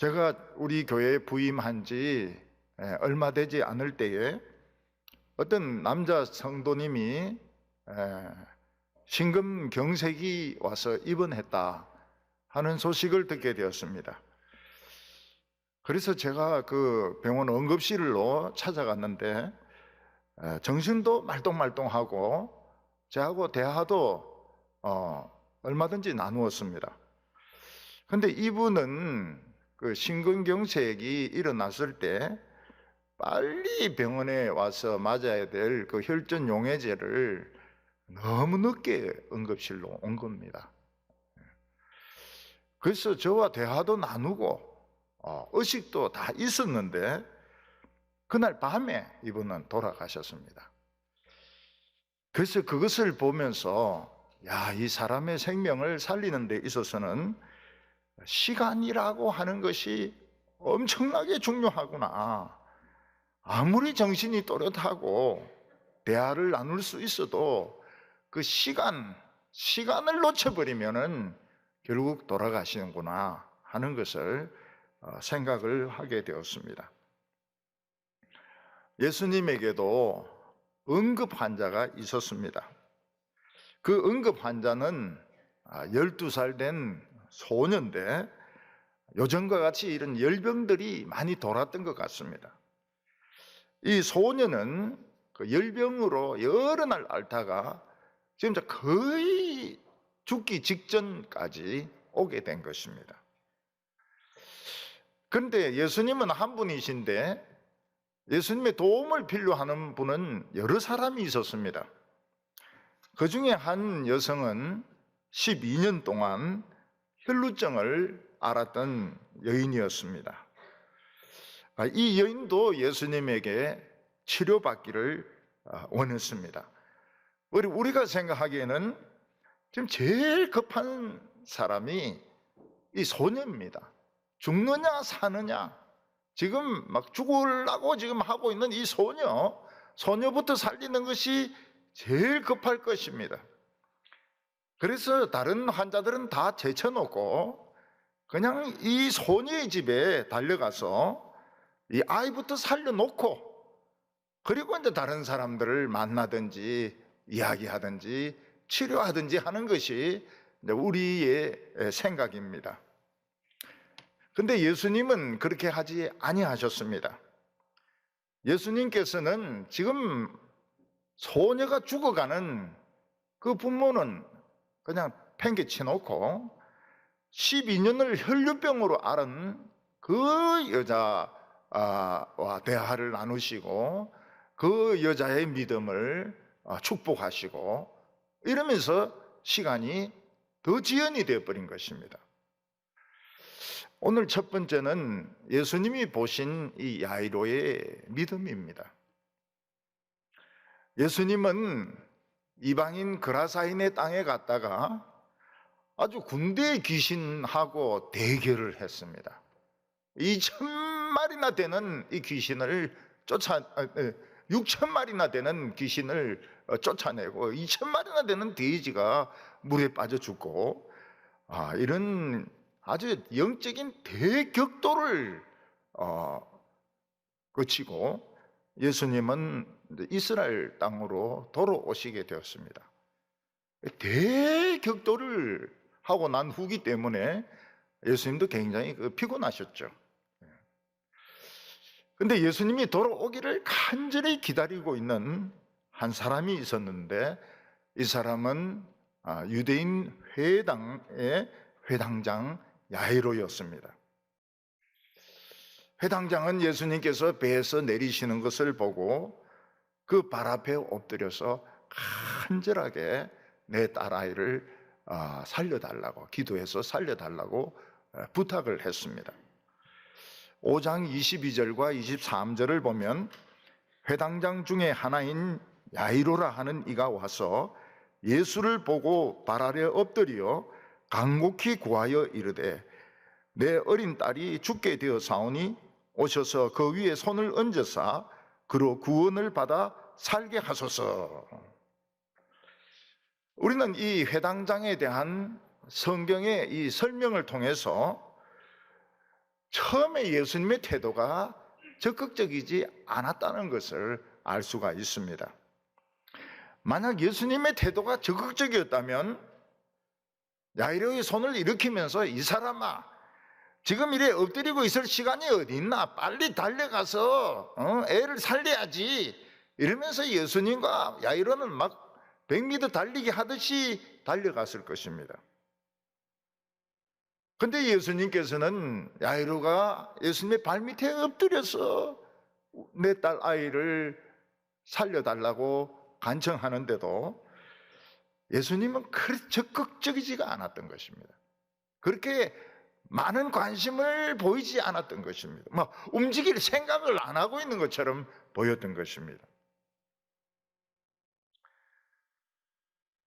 제가 우리 교회에 부임한 지 얼마 되지 않을 때에 어떤 남자 성도님이 심근경색이 와서 입원했다 하는 소식을 듣게 되었습니다. 그래서 제가 그 병원 응급실로 찾아갔는데 정신도 말똥말똥하고 저하고 대화도 얼마든지 나누었습니다. 근데 이분은 그 심근경색이 일어났을 때 빨리 병원에 와서 맞아야 될 그 혈전 용해제를 너무 늦게 응급실로 온 겁니다. 그래서 저와 대화도 나누고 의식도 다 있었는데 그날 밤에 이분은 돌아가셨습니다. 그래서 그것을 보면서 이 사람의 생명을 살리는 데 있어서는 시간이라고 하는 것이 엄청나게 중요하구나. 아무리 정신이 또렷하고 대화를 나눌 수 있어도 그 시간을 놓쳐버리면은 결국 돌아가시는구나 하는 것을 생각을 하게 되었습니다. 예수님에게도 응급 환자가 있었습니다. 그 응급 환자는 12살 된 소년인데 요즘과 같이 이런 열병들이 많이 돌았던 것 같습니다. 이 소년은 그 열병으로 여러 날 앓다가 지금 거의 죽기 직전까지 오게 된 것입니다. 그런데 예수님은 한 분이신데 예수님의 도움을 필요하는 분은 여러 사람이 있었습니다. 그 중에 한 여성은 12년 동안 혈루증을 앓았던 여인이었습니다. 이 여인도 예수님에게 치료받기를 원했습니다. 우리가 생각하기에는 지금 제일 급한 사람이 이 소녀입니다. 죽느냐 사느냐, 지금 막 죽으려고 지금 하고 있는 이 소녀부터 살리는 것이 제일 급할 것입니다. 그래서 다른 환자들은 다 제쳐놓고 그냥 이 소녀의 집에 달려가서 이 아이부터 살려놓고 그리고 이제 다른 사람들을 만나든지 이야기하든지 치료하든지 하는 것이 우리의 생각입니다. 근데 예수님은 그렇게 하지 아니하셨습니다. 예수님께서는 지금 소녀가 죽어가는 그 부모는 그냥 팽개쳐놓고 12년을 혈류병으로 앓은 그 여자와 대화를 나누시고 그 여자의 믿음을 축복하시고 이러면서 시간이 더 지연이 되어버린 것입니다. 오늘 첫 번째는 예수님이 보신 이 야이로의 믿음입니다. 예수님은 이방인 그라사인의 땅에 갔다가 아주 군대의 귀신하고 대결을 했습니다. 2,000마리나 되는 이 귀신을 6,000마리나 되는 귀신을 쫓아내고 2,000마리나 되는 돼지가 물에 빠져 죽고 이런 아주 영적인 대격돌을 거치고 예수님은 이스라엘 땅으로 돌아오시게 되었습니다. 대격돌을 하고 난 후기 때문에 예수님도 굉장히 피곤하셨죠. 그런데 예수님이 돌아오기를 간절히 기다리고 있는 한 사람이 있었는데 이 사람은 유대인 회당의 회당장 야이로였습니다. 회당장은 예수님께서 배에서 내리시는 것을 보고 그 발 앞에 엎드려서 간절하게 내 딸아이를 살려달라고 기도해서 살려달라고 부탁을 했습니다. 5장 22절과 23절을 보면 회당장 중에 하나인 야이로라 하는 이가 와서 예수를 보고 발 아래 엎드려 간곡히 구하여 이르되 내 어린 딸이 죽게 되어사오니 오셔서 그 위에 손을 얹으사 그로 구원을 받아 살게 하소서. 우리는 이 회당장에 대한 성경의 이 설명을 통해서 처음에 예수님의 태도가 적극적이지 않았다는 것을 알 수가 있습니다. 만약 예수님의 태도가 적극적이었다면 야이로의 손을 일으키면서 이 사람아, 지금 이래 엎드리고 있을 시간이 어디 있나? 빨리 달려가서 애를 살려야지. 이러면서 예수님과 야이로는 막 100m 달리기 하듯이 달려갔을 것입니다. 근데 예수님께서는 야이로가 예수님의 발밑에 엎드려서 내 딸 아이를 살려달라고 간청하는데도 예수님은 그렇게 적극적이지가 않았던 것입니다. 그렇게 많은 관심을 보이지 않았던 것입니다. 뭐 움직일 생각을 안 하고 있는 것처럼 보였던 것입니다.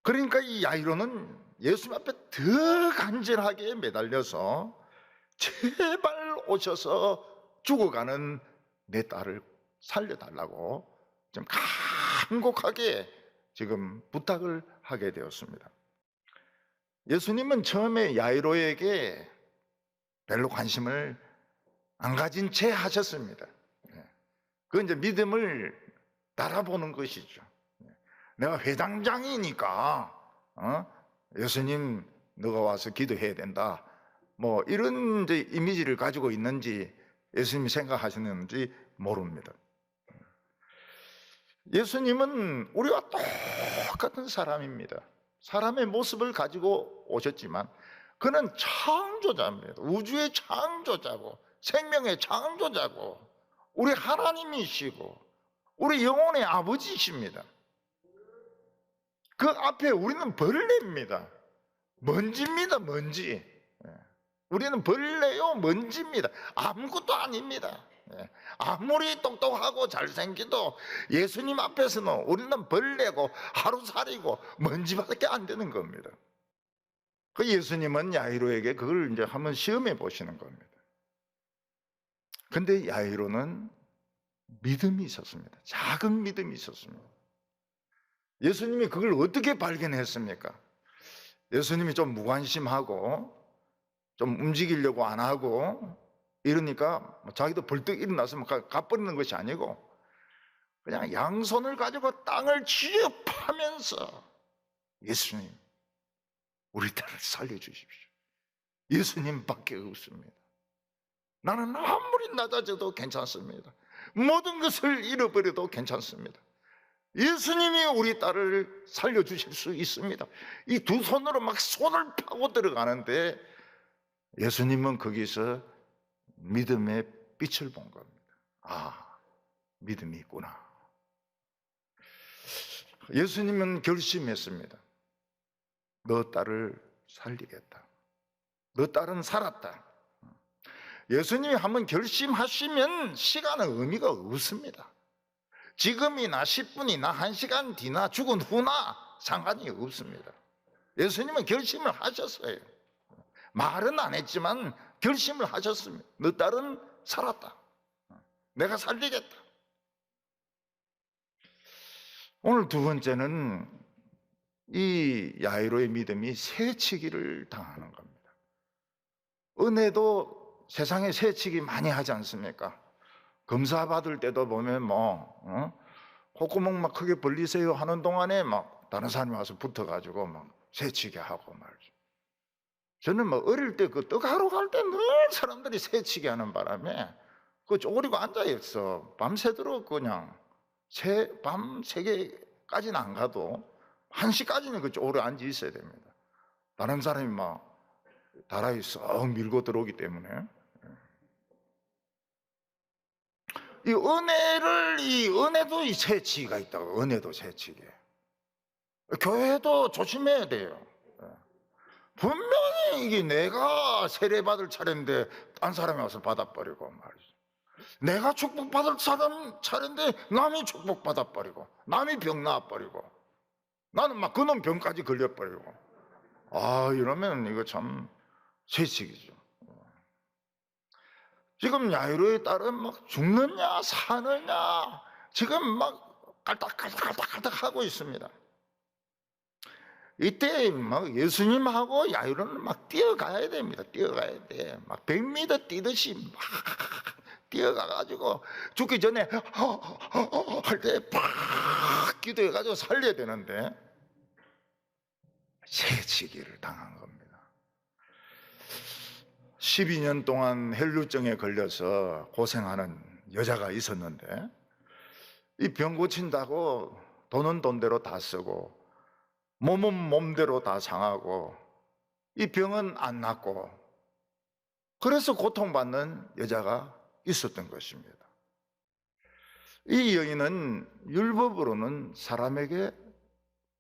그러니까 이 야이로는 예수님 앞에 더 간절하게 매달려서 제발 오셔서 죽어가는 내 딸을 살려달라고 좀 간곡하게 지금 부탁을 하게 되었습니다. 예수님은 처음에 야이로에게 별로 관심을 안 가진 채 하셨습니다. 그건 이제 믿음을 따라보는 것이죠. 내가 회장장이니까 예수님 너가 와서 기도해야 된다, 뭐 이런 이제 이미지를 가지고 있는지 예수님이 생각하시는지 모릅니다. 예수님은 우리와 똑같은 사람입니다. 사람의 모습을 가지고 오셨지만 그는 창조자입니다. 우주의 창조자고 생명의 창조자고 우리 하나님이시고 우리 영혼의 아버지이십니다. 그 앞에 우리는 벌레입니다. 먼지입니다. 먼지. 우리는 벌레요 먼지입니다. 아무것도 아닙니다. 아무리 똑똑하고 잘생기도 예수님 앞에서는 우리는 벌레고 하루살이고 먼지밖에 안 되는 겁니다. 그 예수님은 야이로에게 그걸 이제 한번 시험해 보시는 겁니다. 근데 야이로는 믿음이 있었습니다. 작은 믿음이 있었습니다. 예수님이 그걸 어떻게 발견했습니까? 예수님이 좀 무관심하고 좀 움직이려고 안 하고 이러니까 자기도 벌떡 일어나서 가버리는 것이 아니고 그냥 양손을 가지고 땅을 쥐어파면서 예수님, 우리 딸을 살려주십시오. 예수님밖에 없습니다. 나는 아무리 낮아져도 괜찮습니다. 모든 것을 잃어버려도 괜찮습니다. 예수님이 우리 딸을 살려주실 수 있습니다. 이 두 손으로 막 손을 파고 들어가는데 예수님은 거기서 믿음의 빛을 본 겁니다. 아, 믿음이 있구나. 예수님은 결심했습니다. 너 딸을 살리겠다. 너 딸은 살았다. 예수님이 한번 결심하시면 시간은 의미가 없습니다. 지금이나 10분이나 1시간 뒤나 죽은 후나 상관이 없습니다. 예수님은 결심을 하셨어요. 말은 안 했지만 결심을 하셨습니다. 너 딸은 살았다. 내가 살리겠다. 오늘 두 번째는 이 야이로의 믿음이 새치기를 당하는 겁니다. 은혜도 세상에 새치기 많이 하지 않습니까? 검사 받을 때도 보면 콧구멍 막 크게 벌리세요 하는 동안에 막 다른 사람이 와서 붙어가지고 막 새치기 하고 말이죠. 저는 뭐 어릴 때 그 떡하러 갈 때 늘 사람들이 새치기 하는 바람에 그 쪼그리고 앉아있어. 밤새도록 그냥 밤 3개까지는 안 가도 1시까지는 그 쪼그려 앉아 있어야 됩니다. 다른 사람이 막 다라이 썩 밀고 들어오기 때문에. 이 은혜도 이 새치기가 있다고. 은혜도 새치기. 교회도 조심해야 돼요. 분명히 이게 내가 세례받을 차례인데 딴 사람이 와서 받아버리고 말이죠. 내가 축복받을 차례인데 남이 축복받아버리고 남이 병 나아버리고 나는 막 그놈 병까지 걸려버리고 이러면 이거 참 새치기죠. 지금 야이로의 딸은 막 죽느냐 사느냐 지금 막 깔딱깔딱 하고 있습니다. 이때 막 예수님하고 야이로는 막 뛰어가야 됩니다. 뛰어가야 돼. 막 100m 뛰듯이 막 뛰어가가지고 죽기 전에 할 때 팍 기도해가지고 살려야 되는데 새치기를 당한 겁니다. 12년 동안 혈루증에 걸려서 고생하는 여자가 있었는데 이 병 고친다고 돈은 돈대로 다 쓰고 몸은 몸대로 다 상하고 이 병은 안 낫고 그래서 고통받는 여자가 있었던 것입니다. 이 여인은 율법으로는 사람에게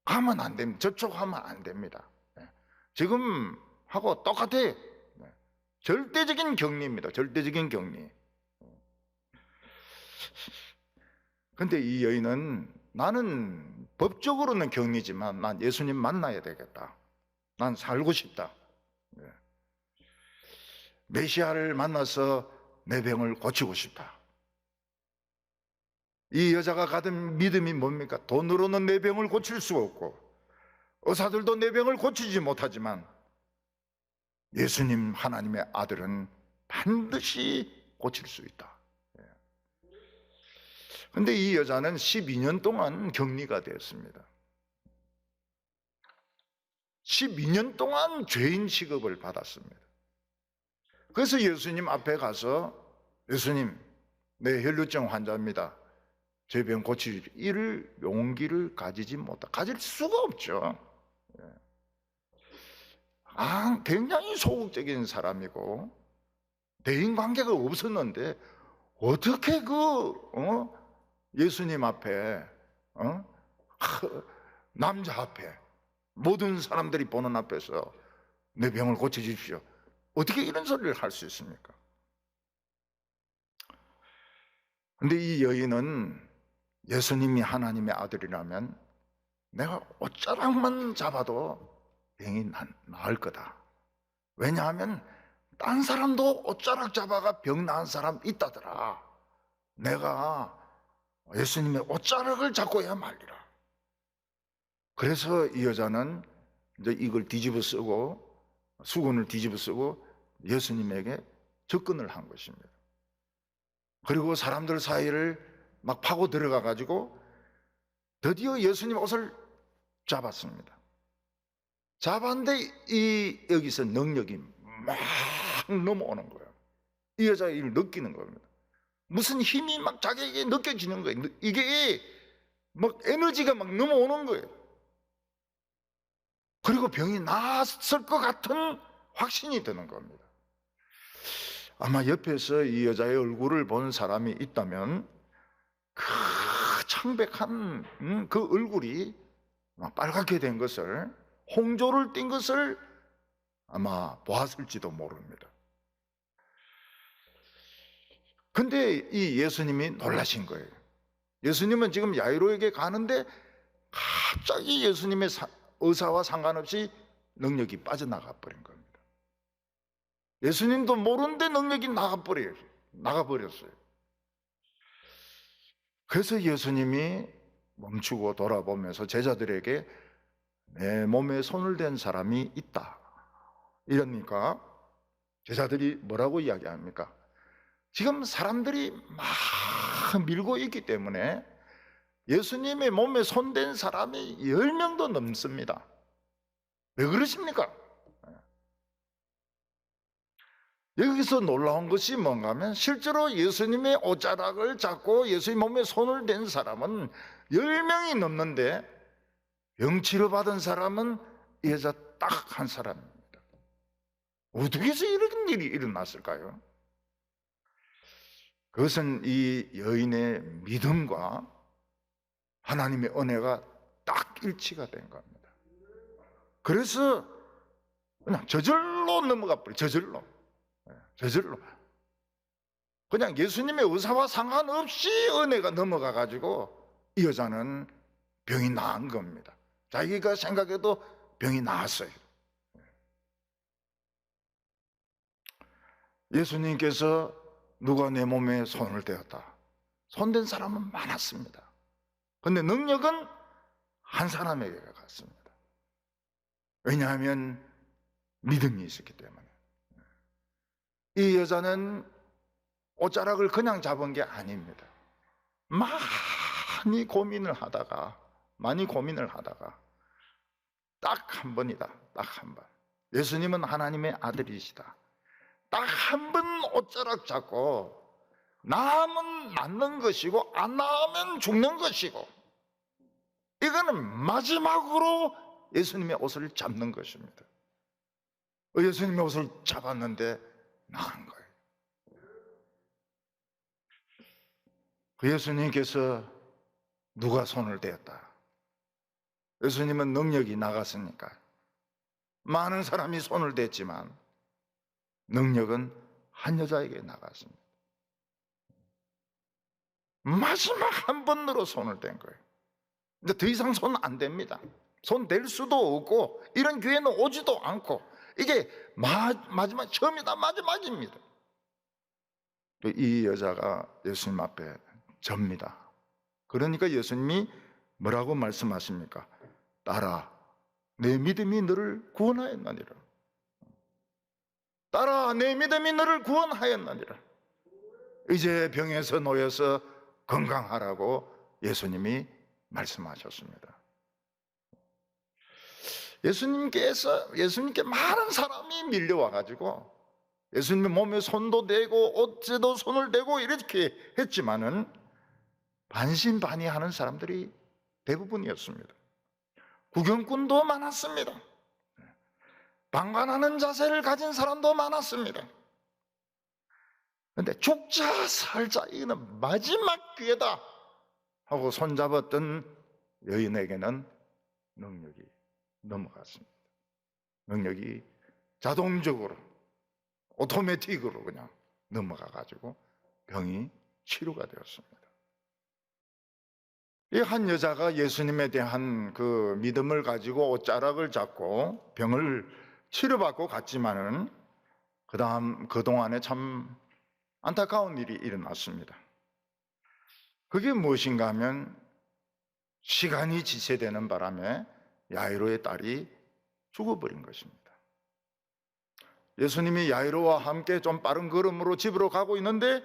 가면 안 됩니다. 접촉하면 안 됩니다. 지금 하고 똑같아요. 절대적인 격리입니다. 절대적인 격리. 근데 이 여인은 나는 법적으로는 격리지만 난 예수님 만나야 되겠다. 난 살고 싶다. 메시아를 만나서 내 병을 고치고 싶다. 이 여자가 가진 믿음이 뭡니까? 돈으로는 내 병을 고칠 수가 없고 의사들도 내 병을 고치지 못하지만 예수님 하나님의 아들은 반드시 고칠 수 있다. 그런데 이 여자는 12년 동안 격리가 되었습니다. 12년 동안 죄인 취급을 받았습니다. 그래서 예수님 앞에 가서 예수님, 내 혈루증 환자입니다. 제 병 고칠 이를 용기를 가질 수가 없죠. 굉장히 소극적인 사람이고 대인관계가 없었는데 어떻게 예수님 앞에 남자 앞에 모든 사람들이 보는 앞에서 내 병을 고쳐주십시오. 어떻게 이런 소리를 할 수 있습니까? 근데 이 여인은 예수님이 하나님의 아들이라면 내가 옷자락만 잡아도 병이 나을 거다. 왜냐하면 딴 사람도 옷자락 잡아가 병 나은 사람 있다더라. 내가 예수님의 옷자락을 잡고야 말리라. 그래서 이 여자는 이제 이걸 뒤집어 쓰고 수건을 뒤집어 쓰고 예수님에게 접근을 한 것입니다. 그리고 사람들 사이를 막 파고 들어가 가지고 드디어 예수님 옷을 잡았습니다. 잡았는데 여기서 능력이 막 넘어오는 거예요. 이 여자가 이걸 느끼는 겁니다. 무슨 힘이 막 자기에게 느껴지는 거예요. 이게 막 에너지가 막 넘어오는 거예요. 그리고 병이 나았을 것 같은 확신이 드는 겁니다. 아마 옆에서 이 여자의 얼굴을 본 사람이 있다면 그 창백한 그 얼굴이 빨갛게 된 것을, 홍조를 띈 것을 아마 보았을지도 모릅니다. 근데 이 예수님이 놀라신 거예요. 예수님은 지금 야이로에게 가는데 갑자기 예수님의 의사와 상관없이 능력이 빠져나가 버린 겁니다. 예수님도 모르는데 능력이 나가버렸어요. 그래서 예수님이 멈추고 돌아보면서 제자들에게 내 몸에 손을 댄 사람이 있다. 이러니까 제자들이 뭐라고 이야기합니까? 지금 사람들이 막 밀고 있기 때문에 예수님의 몸에 손댄 사람이 10명도 넘습니다. 왜 그러십니까? 여기서 놀라운 것이 뭔가 하면 실제로 예수님의 옷자락을 잡고 예수님 몸에 손을 댄 사람은 10명이 넘는데 병치료 받은 사람은 이 여자 딱 한 사람입니다. 어떻게 해서 이런 일이 일어났을까요? 그것은 이 여인의 믿음과 하나님의 은혜가 딱 일치가 된 겁니다. 그래서 그냥 저절로 넘어가 버려요. 저절로 그냥 예수님의 의사와 상관없이 은혜가 넘어가 가지고 이 여자는 병이 나은 겁니다. 자기가 생각해도 병이 나았어요. 예수님께서 누가 내 몸에 손을 대었다. 손댄 사람은 많았습니다. 그런데 능력은 한 사람에게 갔습니다. 왜냐하면 믿음이 있었기 때문에. 이 여자는 옷자락을 그냥 잡은 게 아닙니다. 많이 고민을 하다가 딱 한 번이다. 딱 한 번. 예수님은 하나님의 아들이시다. 딱 한 번 옷자락 잡고 나으면 낫는 것이고 안 나으면 죽는 것이고, 이거는 마지막으로 예수님의 옷을 잡는 것입니다. 예수님의 옷을 잡았는데 나은 거예요. 그 예수님께서 누가 손을 대었다? 예수님은 능력이 나갔으니까 많은 사람이 손을 댔지만 능력은 한 여자에게 나갔습니다. 마지막 한 번으로 손을 댄 거예요. 이제 더 이상 손 안 댑니다. 손 댈 수도 없고 이런 교회는 오지도 않고, 이게 마지막, 처음이다 마지막입니다. 이 여자가 예수님 앞에 접니다. 그러니까 예수님이 뭐라고 말씀하십니까? 딸아, 내 믿음이 너를 구원하였느니라. 딸아, 내 믿음이 너를 구원하였느니라. 이제 병에서 놓여서 건강하라고 예수님이 말씀하셨습니다. 예수님께 많은 사람이 밀려와가지고 예수님의 몸에 손도 대고 옷에도 손을 대고 이렇게 했지만은 반신반의하는 사람들이 대부분이었습니다. 구경꾼도 많았습니다. 방관하는 자세를 가진 사람도 많았습니다. 그런데 죽자 살자, 이거는 마지막 기회다 하고 손잡았던 여인에게는 능력이 넘어갔습니다. 능력이 자동적으로, 오토매틱으로 그냥 넘어가가지고 병이 치료가 되었습니다. 이 한 여자가 예수님에 대한 그 믿음을 가지고 옷자락을 잡고 병을 치료받고 갔지만은 그동안에 참 안타까운 일이 일어났습니다. 그게 무엇인가 하면 시간이 지체되는 바람에 야이로의 딸이 죽어버린 것입니다. 예수님이 야이로와 함께 좀 빠른 걸음으로 집으로 가고 있는데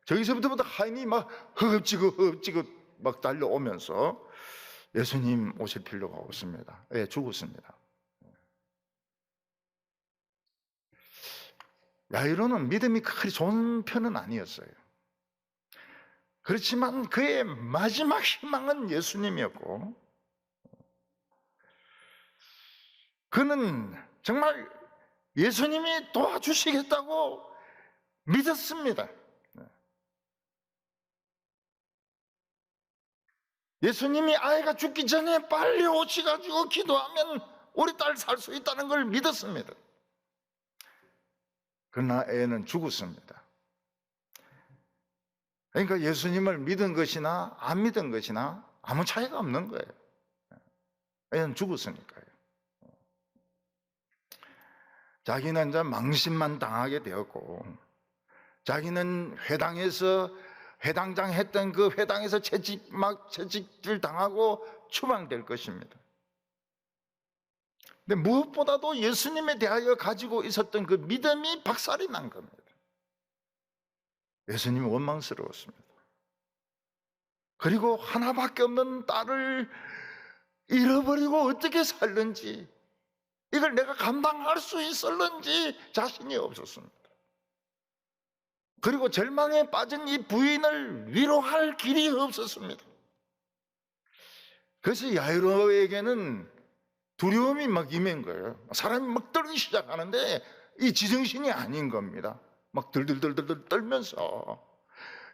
저기서부터 하인이 막 허겁지겁 막 달려오면서 예수님 오실 필요가 없습니다. 예, 죽었습니다. 야이로는 믿음이 그리 좋은 편은 아니었어요. 그렇지만 그의 마지막 희망은 예수님이었고, 그는 정말 예수님이 도와주시겠다고 믿었습니다. 예수님이 아이가 죽기 전에 빨리 오셔가지고 기도하면 우리 딸 살 수 있다는 걸 믿었습니다. 그러나 애는 죽었습니다. 그러니까 예수님을 믿은 것이나 안 믿은 것이나 아무 차이가 없는 거예요. 애는 죽었으니까요. 자기는 이제 망신만 당하게 되었고, 자기는 회당장 했던 그 회당에서 채찍질 당하고 추방될 것입니다. 근데 무엇보다도 예수님에 대하여 가지고 있었던 그 믿음이 박살이 난 겁니다. 예수님이 원망스러웠습니다. 그리고 하나밖에 없는 딸을 잃어버리고 어떻게 살는지, 이걸 내가 감당할 수 있을는지 자신이 없었습니다. 그리고 절망에 빠진 이 부인을 위로할 길이 없었습니다. 그래서 야이로에게는 두려움이 막 임한 거예요. 사람이 막 떨기 시작하는데 이 지정신이 아닌 겁니다. 막 들들들들 떨면서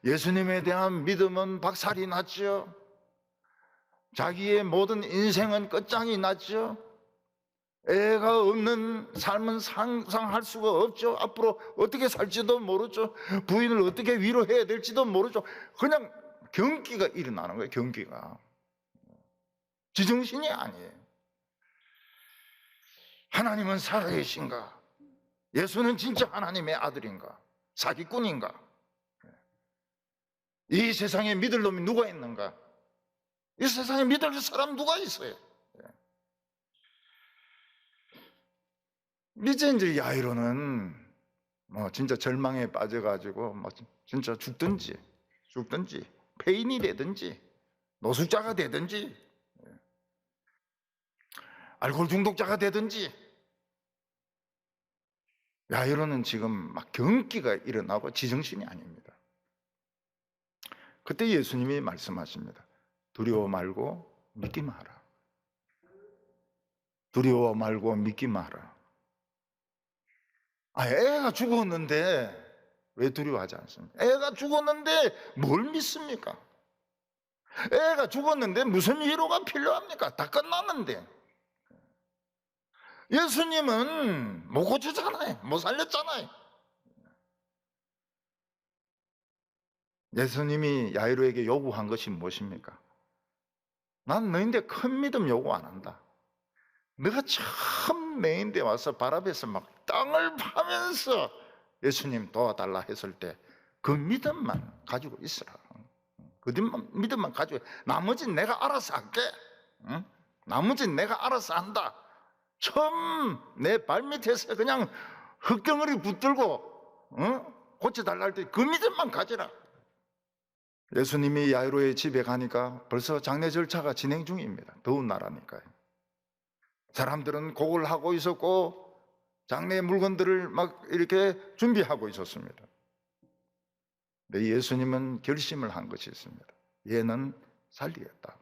예수님에 대한 믿음은 박살이 났죠. 자기의 모든 인생은 끝장이 났죠. 애가 없는 삶은 상상할 수가 없죠. 앞으로 어떻게 살지도 모르죠. 부인을 어떻게 위로해야 될지도 모르죠. 그냥 경기가 일어나는 거예요. 경기가. 지정신이 아니에요. 하나님은 살아계신가? 예수는 진짜 하나님의 아들인가? 사기꾼인가? 이 세상에 믿을 놈이 누가 있는가? 이 세상에 믿을 사람 누가 있어요? 이제 야이로는 뭐 진짜 절망에 빠져가지고 뭐 진짜 죽든지 폐인이 되든지 노숙자가 되든지 알코올 중독자가 되든지, 야이로는 지금 막 경기가 일어나고 지정신이 아닙니다. 그때 예수님이 말씀하십니다. 두려워 말고 믿기 마라. 두려워 말고 믿기 마라. 애가 죽었는데 왜 두려워하지 않습니까? 애가 죽었는데 뭘 믿습니까? 애가 죽었는데 무슨 위로가 필요합니까? 다 끝났는데. 예수님은 못 고치잖아요. 못 살렸잖아요. 예수님이 야이로에게 요구한 것이 무엇입니까? 난 너희한테 큰 믿음 요구 안 한다. 너가 처음 내인데 와서 발 앞에서 막 땅을 파면서 예수님 도와달라 했을 때 그 믿음만 가지고 있으라. 그 믿음만 가지고, 나머지는 내가 알아서 할게. 응? 나머지는 내가 알아서 한다. 처음 내 발밑에서 그냥 흙덩어리 붙들고 고쳐달라 할 때 그 믿음만 가지라. 예수님이 야이로의 집에 가니까 벌써 장례 절차가 진행 중입니다. 더운 나라니까요. 사람들은 곡을 하고 있었고 장례 물건들을 막 이렇게 준비하고 있었습니다. 근데 예수님은 결심을 한 것이 있습니다. 얘는 살리겠다.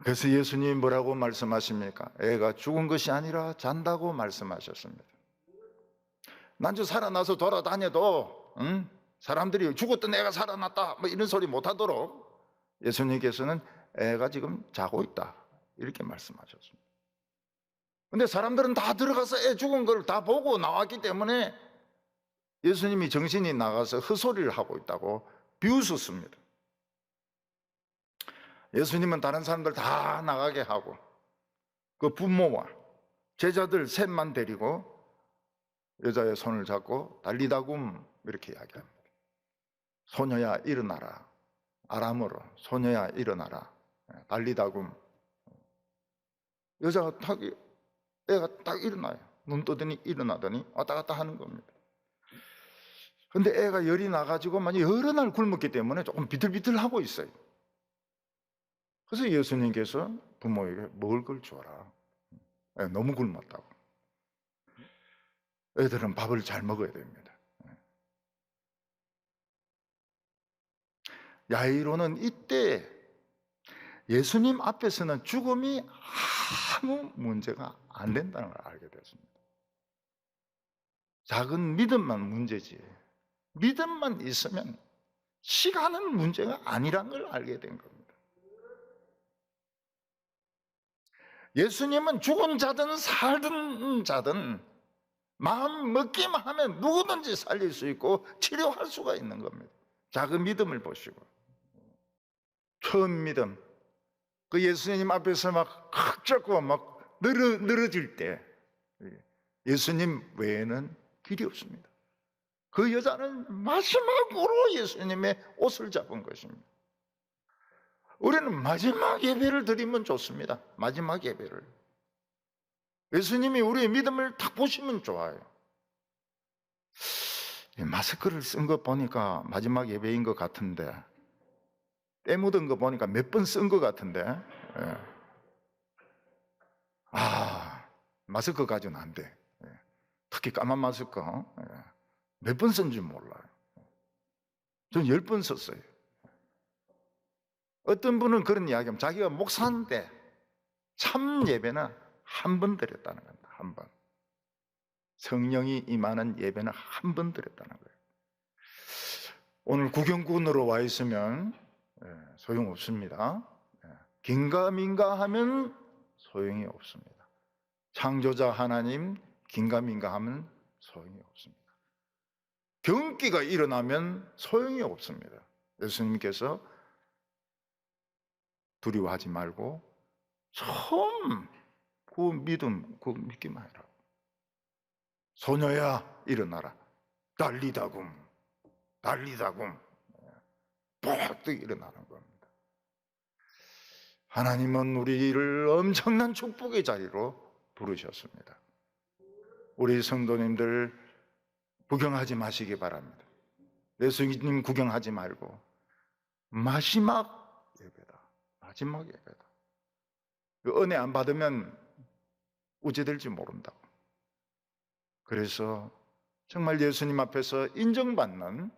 그래서 예수님이 뭐라고 말씀하십니까? 애가 죽은 것이 아니라 잔다고 말씀하셨습니다. 난저 살아나서 돌아다녀도 사람들이 죽었던 애가 살아났다 뭐 이런 소리 못하도록 예수님께서는 애가 지금 자고 있다 이렇게 말씀하셨습니다. 근데 사람들은 다 들어가서 애 죽은 걸 다 보고 나왔기 때문에 예수님이 정신이 나가서 헛소리를 하고 있다고 비웃었습니다. 예수님은 다른 사람들 다 나가게 하고 그 부모와 제자들 셋만 데리고 여자의 손을 잡고 달리다굼 이렇게 이야기합니다. 소녀야 일어나라. 아람어로 소녀야 일어나라. 달리다굼. 여자가 애가 딱 일어나요. 눈 뜨더니 일어나더니 왔다 갔다 하는 겁니다. 근데 애가 열이 나가지고 여러 날 굶었기 때문에 조금 비틀비틀하고 있어요. 그래서 예수님께서 부모에게 먹을 걸 줘라. 너무 굶었다고. 애들은 밥을 잘 먹어야 됩니다. 야이로는 이때 예수님 앞에서는 죽음이 아무 문제가 안 된다는 걸 알게 됐습니다. 작은 믿음만 문제지, 믿음만 있으면 시간은 문제가 아니란 걸 알게 된 겁니다. 예수님은 죽은 자든 살든 자든 마음 먹기만 하면 누구든지 살릴 수 있고 치료할 수가 있는 겁니다. 작은 믿음을 보시고, 처음 믿음, 그 예수님 앞에서 막 칵잡고 막 늘어질 때 예수님 외에는 길이 없습니다. 그 여자는 마지막으로 예수님의 옷을 잡은 것입니다. 우리는 마지막 예배를 드리면 좋습니다. 마지막 예배를. 예수님이 우리의 믿음을 딱 보시면 좋아요. 마스크를 쓴 거 보니까 마지막 예배인 것 같은데, 때 묻은 거 보니까 몇 번 쓴 것 같은데, 마스크 가지고는 안 돼. 특히 까만 마스크 몇 번 쓴지 몰라요. 전 10번 썼어요. 어떤 분은 그런 이야기하면 자기가 목사인데 참 예배는 한 번 드렸다는 겁니다. 한 번. 성령이 임하는 예배는 한 번 드렸다는 거예요. 오늘 구경꾼으로 와 있으면 소용없습니다. 긴가민가 하면 소용이 없습니다. 창조자 하나님 긴가민가 하면 소용이 없습니다. 경기가 일어나면 소용이 없습니다. 예수님께서 두려워하지 말고 처음 그 믿음, 그 믿기만 해라. 소녀야 일어나라. 달리다굼 푹 일어나는 겁니다. 하나님은 우리를 엄청난 축복의 자리로 부르셨습니다. 우리 성도님들 구경하지 마시기 바랍니다. 예수님 구경하지 말고 마지막 예배다. 마지막 예배다. 그 은혜 안 받으면 우찌될지 모른다고. 그래서 정말 예수님 앞에서 인정받는,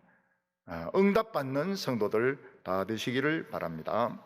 응답받는 성도들 다 되시기를 바랍니다.